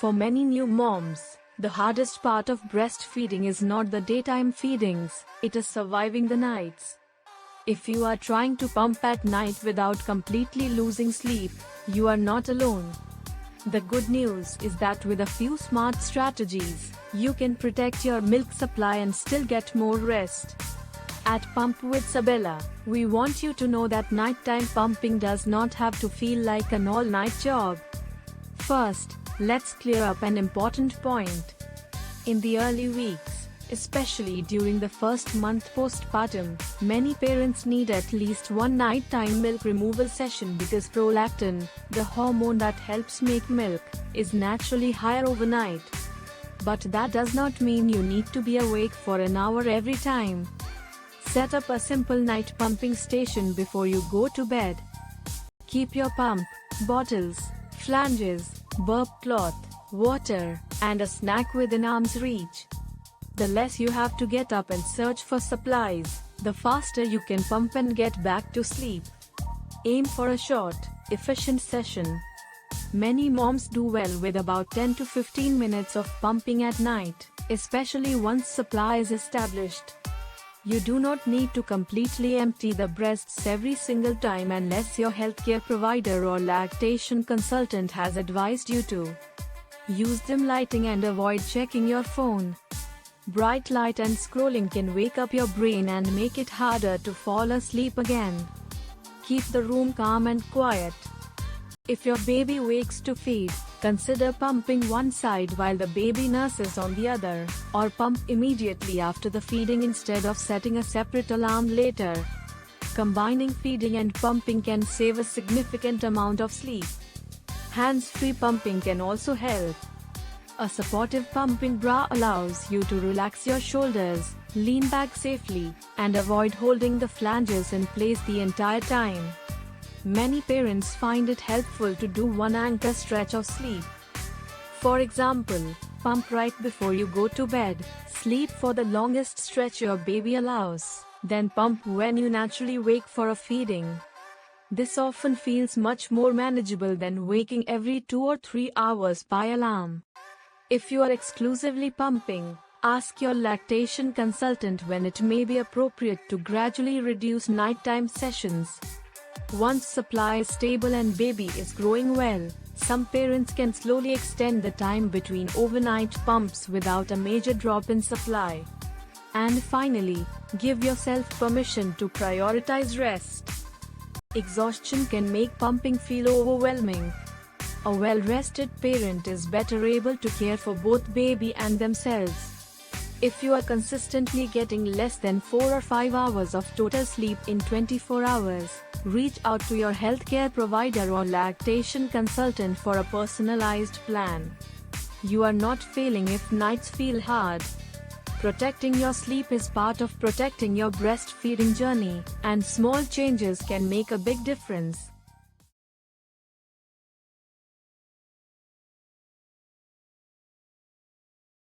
For many new moms, the hardest part of breastfeeding is not the daytime feedings, it is surviving the nights. If you are trying to pump at night without completely losing sleep, you are not alone. The good news is that with a few smart strategies, you can protect your milk supply and still get more rest. At Pump with Sabella, we want you to know that nighttime pumping does not have to feel like an all-night job. First, let's clear up an important point. In the early weeks, especially during the first month postpartum, many parents need at least one nighttime milk removal session because prolactin, the hormone that helps make milk, is naturally higher overnight. But that does not mean you need to be awake for an hour every time. Set up a simple night pumping station before you go to bed. Keep your pump, bottles, flanges, burp cloth, water, and a snack within arm's reach. The less you have to get up and search for supplies, the faster you can pump and get back to sleep. Aim for a short, efficient session. Many moms do well with about 10 to 15 minutes of pumping at night, especially once supply is established. You do not need to completely empty the breasts every single time unless your healthcare provider or lactation consultant has advised you to. Use dim lighting and avoid checking your phone. Bright light and scrolling can wake up your brain and make it harder to fall asleep again. Keep the room calm and quiet. If your baby wakes to feed, consider pumping one side while the baby nurses on the other, or pump immediately after the feeding instead of setting a separate alarm later. Combining feeding and pumping can save a significant amount of sleep. Hands-free pumping can also help. A supportive pumping bra allows you to relax your shoulders, lean back safely, and avoid holding the flanges in place the entire time. Many parents find it helpful to do one anchor stretch of sleep. For example, pump right before you go to bed, sleep for the longest stretch your baby allows, then pump when you naturally wake for a feeding. This often feels much more manageable than waking every 2 or 3 hours by alarm. If you are exclusively pumping, ask your lactation consultant when it may be appropriate to gradually reduce nighttime sessions. Once supply is stable and baby is growing well, some parents can slowly extend the time between overnight pumps without a major drop in supply. And finally, give yourself permission to prioritize rest. Exhaustion can make pumping feel overwhelming. A well-rested parent is better able to care for both baby and themselves. If you are consistently getting less than 4 or 5 hours of total sleep in 24 hours, reach out to your healthcare provider or lactation consultant for a personalized plan. You are not failing if nights feel hard. Protecting your sleep is part of protecting your breastfeeding journey, and small changes can make a big difference.